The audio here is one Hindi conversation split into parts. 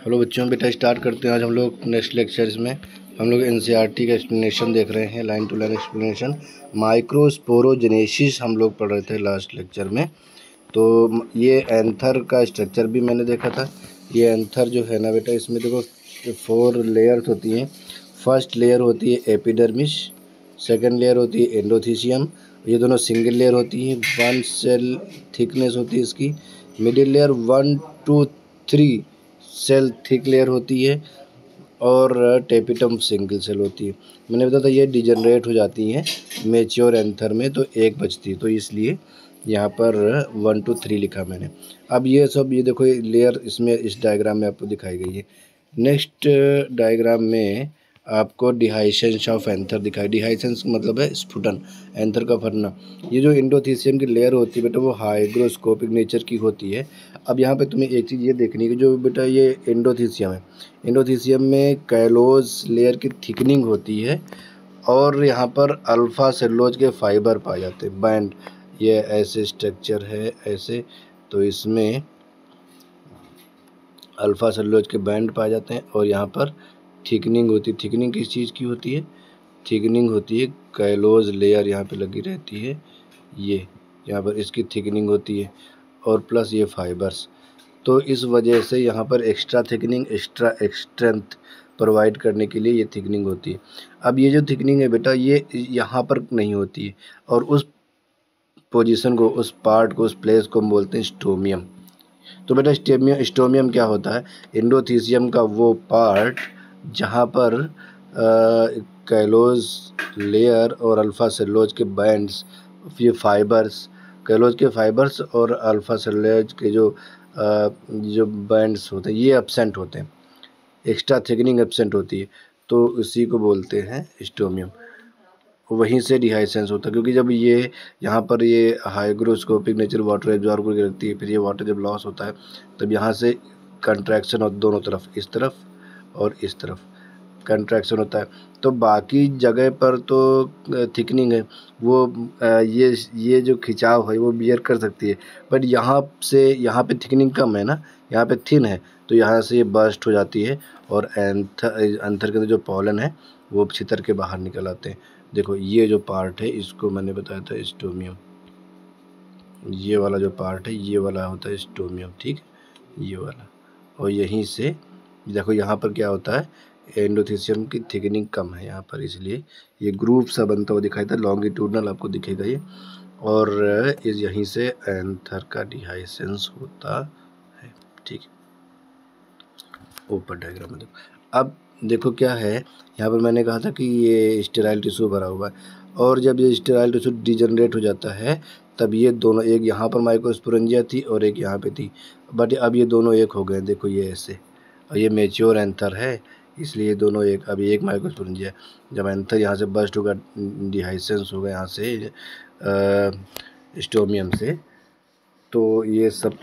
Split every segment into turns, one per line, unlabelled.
हेलो बच्चों, बेटा स्टार्ट करते हैं। आज हम लोग नेक्स्ट लेक्चर इसमें हम लोग एनसीईआरटी का एक्सप्लेनेशन देख रहे हैं, line to line explanation. Microsporogenesis हम लोग पढ़ रहे थे लास्ट लेक्चर में। तो ये एंथर का स्ट्रक्चर भी मैंने देखा था। ये एंथर जो है ना बेटा, इसमें देखो 4 लेयर्स होती हैं। फर्स्ट लेयर होती है एपिडर्मिस, सेकेंड लेयर होती है एंडोथीसियम। ये दोनों सिंगल लेयर होती हैं। 1 सेल थिकनेस होती है इसकी। Middle layer 1 2 3 cell thick layer होती है और टेपिटम सिंगल सेल होती है। मैंने बताया था ये डिजनरेट हो जाती हैं मेच्योर एंथर में, तो एक बचती है, तो इसलिए यहाँ पर 1 2 3 लिखा मैंने। अब ये सब ये देखो, ये लेयर इसमें इस डायग्राम में आपको दिखाई गई है। नेक्स्ट डायग्राम में आपको डिहाइसेंस ऑफ एंथर दिखाई। डिहाइसेंस मतलब है स्फुटन, एंथर का फटना। ये जो एंडोथीसियम की लेयर होती है बेटा, वो हाइग्रोस्कोपिक नेचर की होती है। अब यहाँ पे तुम्हें एक चीज़ ये देखनी है कि जो बेटा ये एंडोथीसियम है, एंडोथीसियम में कैलोज लेयर की थिकनिंग होती है और यहाँ पर अल्फ़ा सेलुलोज के फाइबर पाए जाते हैं, बैंड। ये ऐसे स्ट्रक्चर है ऐसे, तो इसमें अल्फ़ा सेलुलोज के बैंड पाए जाते हैं और यहाँ पर थिकनिंग होती है। थिकनिंग किस चीज़ की होती है? थिकनिंग होती है कैलोज लेयर यहाँ पे लगी रहती है, ये यहाँ पर इसकी थिकनिंग होती है और प्लस ये फाइबर्स। तो इस वजह से यहाँ पर extra thickening, extra strength provide करने के लिए ये थिकनिंग होती है। अब ये जो थिकनिंग है बेटा, ये यहाँ पर नहीं होती है और उस पोजीशन को, उस पार्ट को, उस प्लेस को हम बोलते हैं स्टोमियम। तो बेटा स्टोमियम क्या होता है? एंडोथीसियम का वो पार्ट जहाँ पर कैलोज लेयर और अल्फ़ा सेलुलोज के बैंड्स, ये फाइबर्स, कैलोज के फाइबर्स और अल्फ़ा सेलुलोज के जो बैंड्स होते हैं ये एब्सेंट होते हैं, एक्स्ट्रा थिकनिंग एब्सेंट होती है, तो उसी को बोलते हैं स्टोमियम। वहीं से डिहाइसेंस होता है, क्योंकि जब ये यहाँ पर ये हाइग्रोस्कोपिक नेचर वाटर एब्जॉर्ब करके रखती है, फिर ये वाटर जब लॉस होता है तब यहाँ से कंट्रैक्शन और दोनों तरफ, इस तरफ और इस तरफ कंट्रैक्शन होता है। तो बाकी जगह पर तो थिकनिंग है, वो ये जो खिंचाव है वो बियर कर सकती है, बट यहाँ से यहाँ पे थिकनिंग कम है ना, यहाँ पे थिन है, तो यहाँ से ये बर्स्ट हो जाती है और एंथर के अंदर जो पॉलन है वो छितर के बाहर निकल आते हैं। देखो ये जो पार्ट है इसको मैंने बताया था स्टोमियम। ये वाला जो पार्ट है ये वाला होता है स्टोमियम, ठीक है, ये वाला। और यहीं से देखो यहाँ पर क्या होता है, एंडोथीसियम की थिकनिंग कम है यहाँ पर, इसलिए ये ग्रुप सा बनता हुआ दिखाई था, लॉन्गिट्यूडनल आपको दिखेगा ये। और इस यहीं से एंथर का डिहाइसेंस होता है, ठीक है। ऊपर डायग्राम में देखो। अब देखो क्या है, यहाँ पर मैंने कहा था कि ये स्टेराइल टिश्यू भरा हुआ है और जब ये स्टेराइल टिश्यू डिजनरेट हो जाता है तब ये दोनों, एक यहाँ पर माइक्रोस्पोरेंजिया थी और एक यहाँ पे थी, बट अब ये दोनों एक हो गए। देखो ये ऐसे, और ये मेच्योर एंथर है इसलिए ये दोनों एक, अभी एक माइक्रोस्पोरेंजिया। जब एंथर यहाँ से बर्स्ट होगा, डिहाइसेंस होगा यहाँ से स्टोमियम से, तो ये सब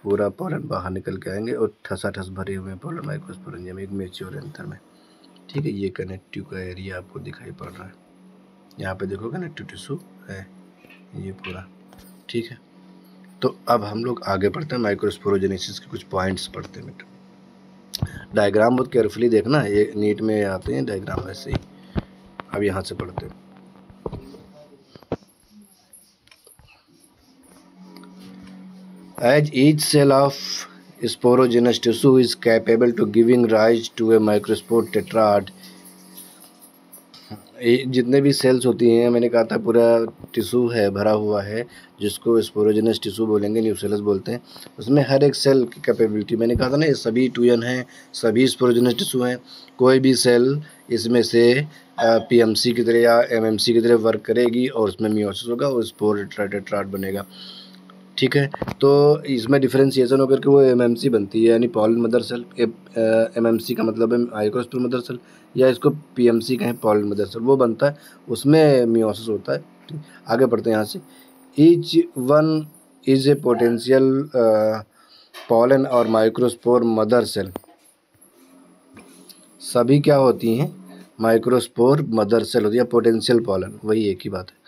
पूरा पॉलन बाहर निकल के आएंगे और ठसाठस भरे हुए पॉलन माइक्रोस्पोरेंजियम एक मेच्योर एंथर में, ठीक है। ये कनेक्टिव का एरिया आपको दिखाई पड़ रहा है, यहाँ पे देखो कनेक्टिव टिश्यू है ये पूरा, ठीक है। तो अब हम लोग आगे पढ़ते हैं, माइक्रोस्पोरोजेनेसिस के कुछ पॉइंट्स पढ़ते हैं बेटा। डायग्राम बहुत केयरफुली देखना, ये नीट में आते हैं डायग्राम ऐसे ही। अब यहाँ से पढ़ते हैं। As each cell of sporogenous tissue is capable to giving rise to a microspore tetrad, जितने भी सेल्स होती हैं, मैंने कहा था पूरा टिश्यू है भरा हुआ है जिसको स्पोरोजेनस टिश्यू बोलेंगे, न्यूसेलस बोलते हैं। उसमें हर एक सेल की कैपेबिलिटी, मैंने कहा था ना, ये सभी 2n हैं, सभी स्पोरोजेनस टिश्यू हैं। कोई भी सेल इसमें से पीएमसी की तरह या एमएमसी की तरह वर्क करेगी और उसमें मियोसिस होगा और स्पोर टेट्राड बनेगा, ठीक है। तो इसमें डिफरेंशिएशन होकर के वो एमएमसी बनती है, यानी पॉलन मदर सेल। एमएमसी का मतलब है माइक्रोस्पोर मदर सेल, या इसको पीएमसी कहें, पॉलन मदर सेल, वो बनता है, उसमें मियोसिस होता है। आगे बढ़ते हैं यहाँ से। Each one is a potential pollen और माइक्रोस्पोर मदर सेल, सभी क्या होती हैं? माइक्रोस्पोर मदर सेल होती है, पोटेंशियल पॉलन, वही एक ही बात है।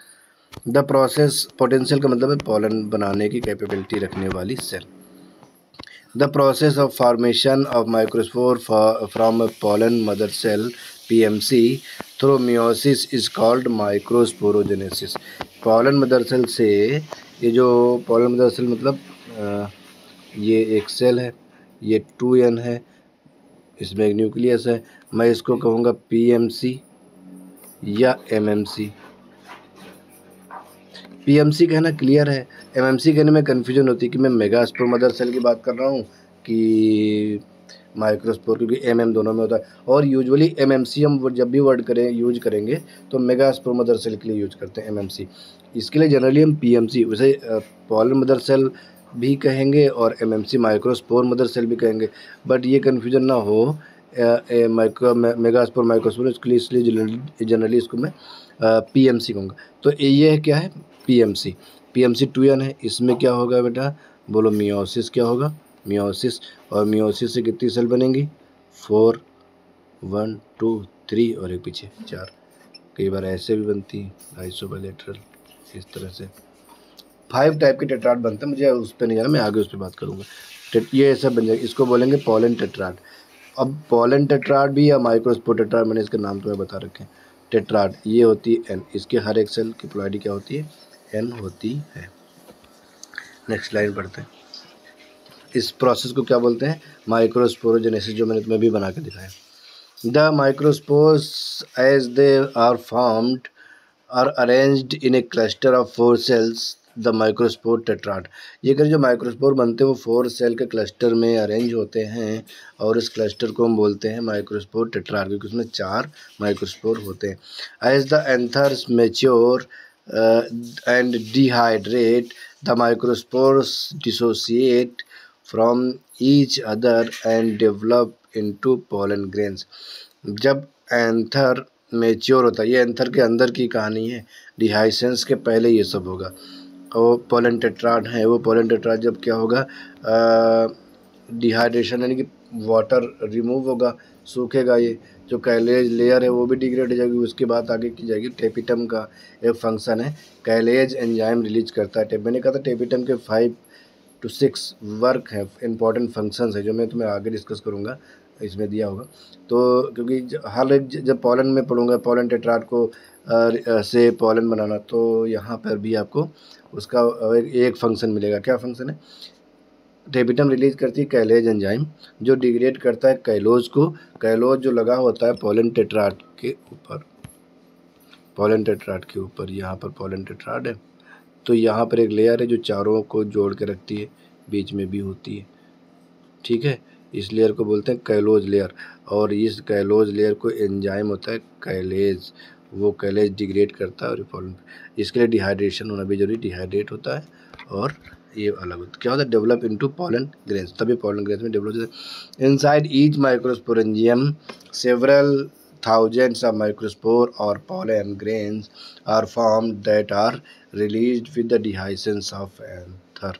द प्रोसेस, पोटेंशियल का मतलब है पॉलन बनाने की कैपेबिलिटी रखने वाली cell. The process of formation of microspore from a pollen mother cell PMC through meiosis is called microsporogenesis. pollen mother cell से ये जो pollen mother cell मतलब ये एक सेल है, ये 2n है, इसमें एक न्यूक्लियस है, मैं इसको कहूँगा PMC या MMC। PMC कहना क्लियर है, MMC कहने में कन्फ्यूजन होती है कि मैं मेगास्पोर मदर सेल की बात कर रहा हूँ कि माइक्रोस्पोर, क्योंकि MM दोनों में होता है। और यूजुअली MMC हम जब भी वर्ड यूज करेंगे तो मेगास्पोर मदर सेल के लिए यूज करते हैं MMC। इसके लिए जनरली हम PMC, वैसे पॉलन मदर सेल भी कहेंगे और MMC माइक्रोस्पोर मदर सेल भी कहेंगे, बट ये कन्फ्यूजन ना हो मेगास्पोर माइक्रोस्पोर, इसलिए जनरली इसको मैं PMC कहूँगा। तो ये क्या है PMC 2n है, इसमें क्या होगा बेटा, बोलो मियोसिस क्या होगा, मियोसिस। और मियोसिस से कितनी सेल बनेंगी, 4, 1 2 3 और एक पीछे 4। कई बार ऐसे भी बनती है आइसोबाइलेटरल, इस तरह से 5 टाइप के टेट्राड बनते हैं, मुझे उस पर नहीं जाना, मैं आगे उस पर बात करूँगा। ये ऐसा बन जाएगा, इसको बोलेंगे पोलन टेट्राड। अब पोलन टेट्राड भी या माइक्रोस्पोर टेट्राड, मैंने इसके नाम तुम्हें बता रखे हैं। टेट्राड ये होती है N, इसके हर एक सेल की प्लॉइडी क्या होती है, N होती है। नेक्स्ट लाइन पढ़ते हैं। इस प्रोसेस को क्या बोलते हैं, माइक्रोस्पोरोजेनेसिस, जो मैंने तुम्हें भी बना के दिखाया। The microspores as they are formed are arranged in a cluster of 4 cells, the microspore tetrad. ये कर जो माइक्रोस्पोर बनते हैं वो 4 सेल के क्लस्टर में अरेंज होते हैं और इस क्लस्टर को हम बोलते हैं माइक्रोस्पोर टेट्राड, क्योंकि उसमें 4 माइक्रोस्पोर होते हैं। As the anthers mature and dehydrate, the microspores dissociate from each other and develop into pollen grains। जब एंथर मेच्योर होता है, ये एंथर के अंदर की कहानी है, डिहाइसेंस के पहले ये सब होगा। और पोलन टेट्राड है, वो पोलन टेट्राड जब क्या होगा, डिहाइड्रेशन यानी कि वाटर रिमूव होगा, सूखेगा, ये जो कैलेज लेयर है वो भी डिग्रेड हो जाएगी। उसके बाद आगे की जाएगी टेपिटम का एक फंक्शन है, कैलेज एंजाइम रिलीज करता है। मैंने कहा था टेपिटम के 5 to 6 वर्क है, इंपॉर्टेंट फंक्शंस है, जो मैं तुम्हें आगे डिस्कस करूँगा, इसमें दिया होगा। तो क्योंकि हर एक जब पोलन में पढ़ूँगा पोलन टेट्राड को से पोलन बनाना, तो यहाँ पर भी आपको उसका एक फंक्शन मिलेगा। क्या फंक्शन है, टेपिटम रिलीज करती है कैलेज एंजाइम, जो डिग्रेड करता है कैलोज को। कैलोज जो लगा होता है पोलन टेट्राड के ऊपर, पोलन टेट्राड के ऊपर, यहाँ पर पोलन टेट्राड है, तो यहाँ पर एक लेयर है जो चारों को जोड़ के रखती है, बीच में भी होती है, ठीक है। इस लेयर को बोलते हैं कैलोज लेयर, और इस कैलोज लेयर को एंजाइम होता है कैलेज, वो कैलेज डिग्रेड करता है और पोलन, इसके लिए डिहाइड्रेशन होना भी जरूरी, डिहाइड्रेट होता है और ये अलग होता है। क्या होता है, डेवलप इनटू पोलन ग्रेन्स, तभी पोलन ग्रेन्स में डेवलप होता है। Inside each microsporangium several thousands of microspore or pollen grains are formed that are released with the dehiscence of anther।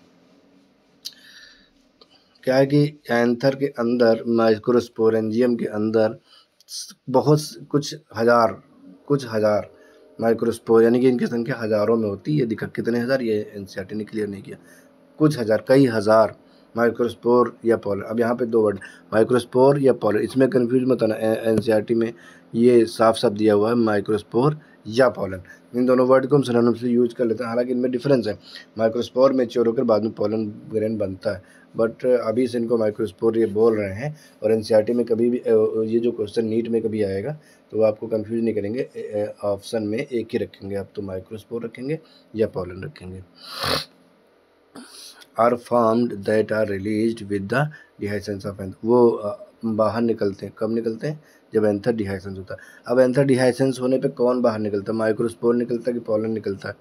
क्या है कि एंथर के अंदर, माइक्रोस्पोरेंजियम के अंदर बहुत कुछ हजार माइक्रोस्पोर, यानी कि इनकी संख्या हजारों में होती है। दिखा कितने हजार, ये एनसीईआरटी ने क्लियर नहीं किया, कुछ हजार, कई हजार माइक्रोस्पोर या पोलन। अब यहाँ पे 2 वर्ड, माइक्रोस्पोर या पोलन, इसमें कंफ्यूज मत होना, एनसीईआरटी में ये साफ साफ दिया हुआ है माइक्रोस्पोर या पोलन। इन दोनों वर्ड को हम सिनोनिम से यूज कर लेते हैं, हालांकि इनमें डिफरेंस है। माइक्रोस्पोर मैच्योर होकर बाद में पोलन ग्रेन बनता है, बट अभी से इनको माइक्रोस्पोर ये बोल रहे हैं। और एनसीईआरटी में कभी भी ये जो क्वेश्चन नीट में कभी आएगा तो वो आपको कंफ्यूज नहीं करेंगे, ऑप्शन में एक ही रखेंगे, आप तो माइक्रोस्पोर रखेंगे या पोलन रखेंगे। Are formed that are released with the dehiscence of anther, वो बाहर निकलते हैं, कब निकलते हैं, जब एंथर डिहाइसेंस होता है। अब एंथर डिहाइसेंस होने पे कौन बाहर निकलता है, माइक्रोस्पोर निकलता है कि पोलन निकलता है,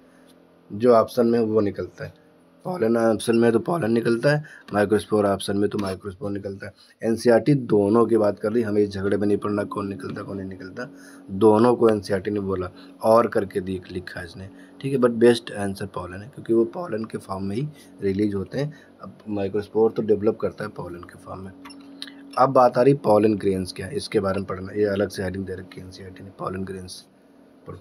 जो ऑप्शन में है वो निकलता है। पोलन ऑप्शन में तो पोलन निकलता है, माइक्रोस्पोर ऑप्शन में तो माइक्रोस्पोर निकलता है। एनसीईआरटी दोनों की बात कर रही, हमें इस झगड़े में नहीं पड़ना कौन निकलता कौन नहीं निकलता, दोनों को एनसीईआरटी ने बोला और करके लिखा है इसने, ठीक है। बट बेस्ट आंसर पोलन है, क्योंकि वो पोलन के फॉर्म में ही रिलीज होते हैं। अब माइक्रोस्पोर तो डेवलप करता है पोलन के फॉर्म में। अब बात आ रही पोलन ग्रेन्स क्या है, इसके बारे में पढ़ना, ये अलग से हेडिंग दे रखी है एनसीईआरटी ने, पोलन ग्रेन्स पढ़ो।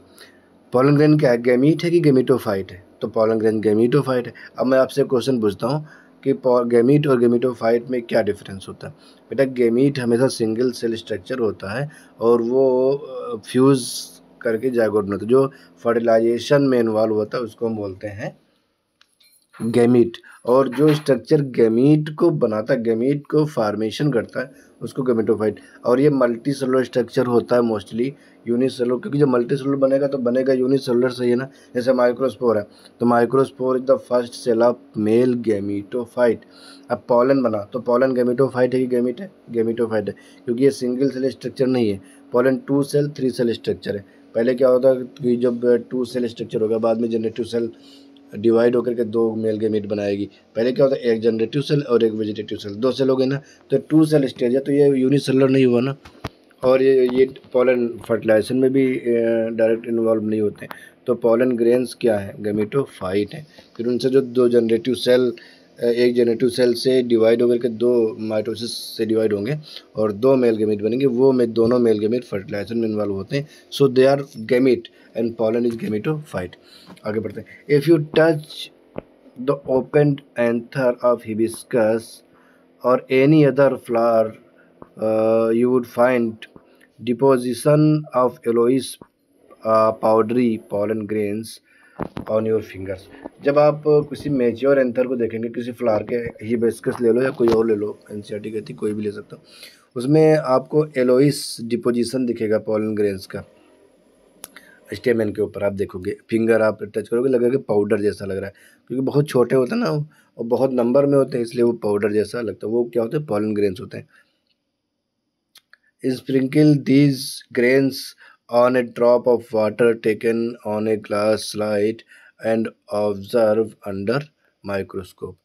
पोलन ग्रेन क्या है, गैमीट है कि गैमीटोफाइट है, तो पोलन ग्रेन गैमीटोफाइट है। अब मैं आपसे क्वेश्चन पूछता हूँ, कि गैमीट और गैमीटोफाइट में क्या डिफरेंस होता है। बेटा गैमीट हमेशा सिंगल सेल स्ट्रक्चर होता है और वो फ्यूज़ करके जायगोट बनाता है। जो फर्टिलाइजेशन में इन्वॉल्व होता है उसको हम बोलते हैं गैमीट, और जो स्ट्रक्चर गैमीट को बनाता है, गैमीट को फॉर्मेशन करता है, उसको गैमेटोफाइट। और ये मल्टी सेलुलर स्ट्रक्चर होता है मोस्टली यूनिसेलुलर, क्योंकि जब मल्टी सेलुलर बनेगा तो बनेगा यूनिसेलुलर से ही ना। जैसे माइक्रोस्पोर है तो microspore is the first cell of male gametophyte. अब पॉलन बना तो पॉलन गैमेटोफाइट है कि गैमीट है? गैमेटोफाइट है, क्योंकि ये सिंगल सेल स्ट्रक्चर नहीं है। पॉलन 2 सेल 3 सेल स्ट्रक्चर है। पहले क्या होता है कि जब 2 सेल स्ट्रक्चर होगा, बाद में जनरेटिव सेल डिवाइड होकर के 2 मेल गैमीट बनाएगी। पहले क्या होता है, एक जनरेटिव सेल और एक वेजिटेटिव सेल, 2 सेल हो गए ना, तो 2 सेल स्टेज है, तो ये यूनिसेलुलर नहीं हुआ ना। और ये पॉलन फर्टिलाइजेशन में भी डायरेक्ट इन्वॉल्व नहीं होते हैं। तो पॉलन ग्रेन्स क्या है? गैमेटोफाइट है। फिर उनसे जो 2 जनरेटिव सेल, एक जनरेटिव सेल से डिवाइड होकर के 2 माइटोसिस से डिवाइड होंगे और 2 मेल गैमीट बनेंगे। वो में दोनों मेल गैमीट फर्टिलाइजेशन में इन्वॉल्व होते हैं। So they are gamete and pollen is gametophyte. आगे बढ़ते हैं। If you touch the open anther of hibiscus और any other flower you would find deposition of yellowish powdery pollen grains on your fingers। जब आप किसी मेच्योर एंथर को देखेंगे, किसी फ्लावर के, हिबिस्कस ले लो या कोई और ले लो, एनसीईआरटी कहती कोई भी ले सकता हो, उसमें आपको येलोइश डिपोजिशन दिखेगा पॉलन ग्रेन्स का। स्टेमन के ऊपर आप देखोगे, फिंगर आप टच करोगे, लगेगा पाउडर जैसा लग रहा है, क्योंकि बहुत छोटे होते हैं ना और बहुत नंबर में होते हैं, इसलिए वो पाउडर जैसा लगता है। वो क्या होते हैं? पॉलन ग्रेन्स होते हैं। Sprinkle these grains on a drop of water taken on a glass slide and observe under microscope।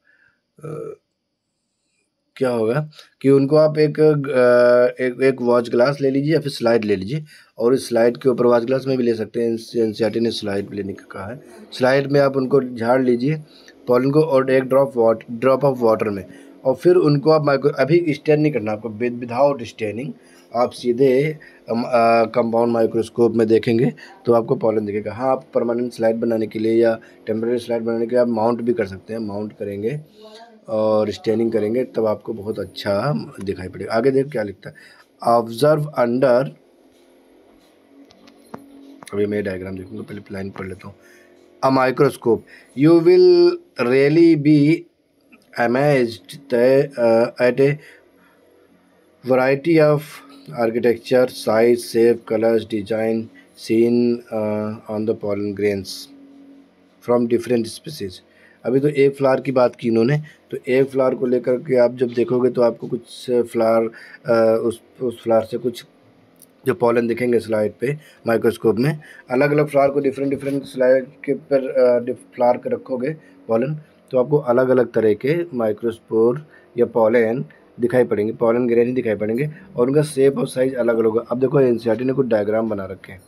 क्या होगा कि उनको आप एक वॉच ग्लास ले लीजिए या फिर स्लाइड ले लीजिए, और इस स्लाइड के ऊपर, वॉच ग्लास में भी ले सकते हैं, एनसीईआरटी ने स्लाइड लेने का कहा है। स्लाइड में आप उनको झाड़ लीजिए पॉलन को, और एक ड्रॉप ऑफ वाटर में, और फिर उनको आप अभी स्टेन नहीं करना आपको, विदाउट स्टेनिंग आप सीधे कंपाउंड माइक्रोस्कोप में देखेंगे तो आपको पॉलन दिखेगा। हाँ, आप परमानेंट स्लाइड बनाने के लिए या टेम्परेरी स्लाइड बनाने के लिए आप माउंट भी कर सकते हैं। माउंट करेंगे और स्टेनिंग करेंगे तब आपको बहुत अच्छा दिखाई पड़ेगा। आगे देख क्या लिखता है, ऑब्जर्व अंडर, अभी मैं डायग्राम देखूंगा, पहले लाइन पढ़ लेता हूँ। A microscope you will really be amazed eight A variety of architecture, size, shape, colors, design seen on the pollen grains from different species। अभी तो एक फ्लावर की बात की इन्होंने, तो एक फ्लावर को लेकर के आप जब देखोगे तो आपको कुछ फ्लावर, उस फ्लावर से कुछ जो पॉलन दिखेंगे स्लाइड पे माइक्रोस्कोप में, अलग अलग फ्लावर को डिफरेंट स्लाइड के पर फ्लावर के रखोगे पॉलन, तो आपको अलग अलग तरह के माइक्रोस्पोर या पॉलन दिखाई पड़ेंगे, पॉलन ग्रेन ही दिखाई पड़ेंगे, और उनका शेप और साइज अलग अलग होगा। अब देखो एनसीईआरटी ने कुछ डायग्राम बना रखे हैं,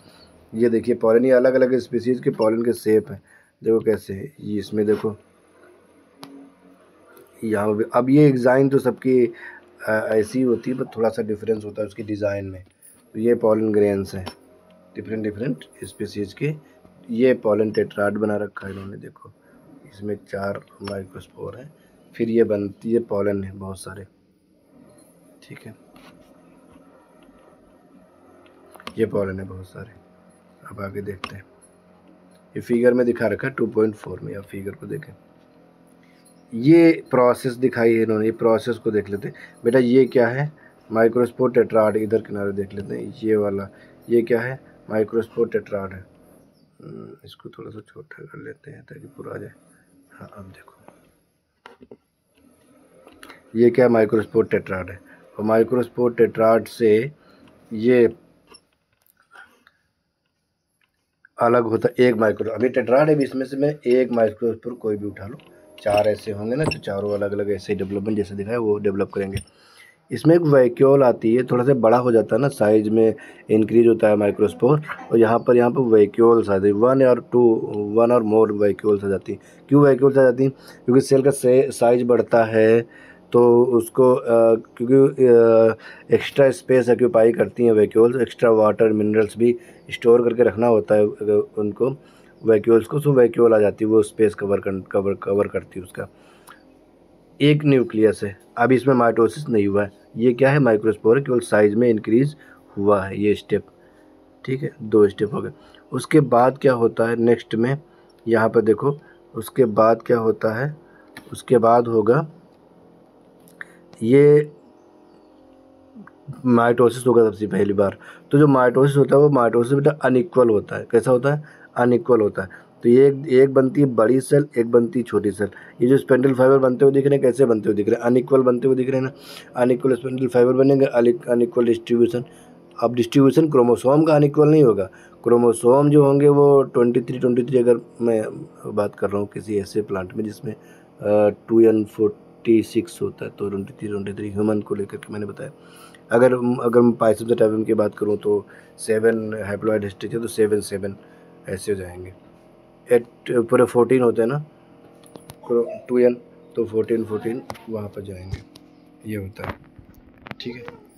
ये देखिए पॉलन, ये अलग अलग स्पीसीज के पॉलन के शेप हैं, देखो कैसे है ये, इसमें देखो यहाँ पे। अब ये डिज़ाइन तो सबकी ऐसी होती है, पर थोड़ा सा डिफरेंस होता है उसकी डिज़ाइन में। तो ये पॉलन ग्रेन्स हैं डिफरेंट स्पीसीज के। ये पॉलन टेट्राड बना रखा है इन्होंने, देखो इसमें 4 माइक्रोस्पोर हैं। फिर ये बनती है पॉलन है बहुत सारे, ठीक है, ये पॉलन है बहुत सारे। अब आगे देखते हैं, ये फिगर में दिखा रखा है 2.4 में, आप फिगर को देखें, ये प्रोसेस दिखाई है इन्होंने, ये प्रोसेस को देख लेते हैं। बेटा ये क्या है? माइक्रोस्पोर टेट्राड, इधर किनारे देख लेते हैं, ये वाला, ये क्या है? माइक्रोस्पोर टेट्राड है। इसको थोड़ा सा छोटा कर लेते हैं ताकि पूरा आ जाए। हाँ, अब देखो ये क्या? माइक्रोस्पोर टेट्राड है, और माइक्रोस्पोर टेट्राड से ये अलग होता है एक माइक्रो, अभी टेट्राड है, इसमें से मैं एक माइक्रोस्पोर कोई भी उठा लो, 4 ऐसे होंगे ना, तो चारों अलग अलग ऐसे डेवलपमेंट जैसे दिखाया वो डेवलप करेंगे। इसमें एक वैक्यूल आती है, थोड़ा सा बड़ा हो जाता है ना, साइज में इंक्रीज होता है माइक्रोस्पोर, और यहाँ पर वैक्यूल्स आती है, 1 और मोर वैक्यूल्स आ जाती है। क्यों वैक्यूल्स आ जाती हैं? क्योंकि सेल का साइज बढ़ता है, तो उसको क्योंकि एक्स्ट्रा स्पेस ऑक्यूपाई करती हैं वैक्यूल्स, एक्स्ट्रा वाटर मिनरल्स भी स्टोर करके रखना होता है उनको वैक्यूल्स को, सो वैक्यूल आ जाती है, वो स्पेस कवर करती है उसका। एक न्यूक्लियस है, अब इसमें माइटोसिस नहीं हुआ है। ये क्या है, माइक्रोस्पोर है, केवल साइज में इंक्रीज हुआ है ये स्टेप। ठीक है, 2 स्टेप हो गए। उसके बाद क्या होता है नेक्स्ट में, यहाँ पर देखो, उसके बाद क्या होता है, उसके बाद होगा ये माइटोसिस होगा सबसे पहली बार। तो जो माइटोसिस होता है वो माइटोसिस बेटा अनइक्वल होता है। कैसा होता है, अनइक्वल होता है। तो ये एक बनती है बड़ी सेल, एक बनती है छोटी सेल। ये जो स्पेंडल फाइबर बनते हुए दिख रहे हैं, कैसे बनते हुए दिख रहे हैं, अनइक्वल बनते हुए दिख रहे हैं ना। अनइक्वल स्पेंडल फाइबर बनेंगे, अनइक्वल डिस्ट्रीब्यूशन। अब डिस्ट्रीब्यूशन क्रोमोसोम का अनइक्वल नहीं होगा, क्रोमोसोम जो होंगे वो 23 अगर मैं बात कर रहा हूँ किसी ऐसे प्लांट में जिसमें 2n46 होता है, तो 23 ह्यूमन को लेकर के मैंने बताया। अगर अगर मैं पाइसम से टाइपम की बात करूँ तो 7 हैप्लॉइड हिस्ट्री है, तो 7 ऐसे हो जाएंगे। 8 पूरे 14 होते हैं ना, 2n, तो 14 वहाँ पर जाएंगे, ये होता है। ठीक है।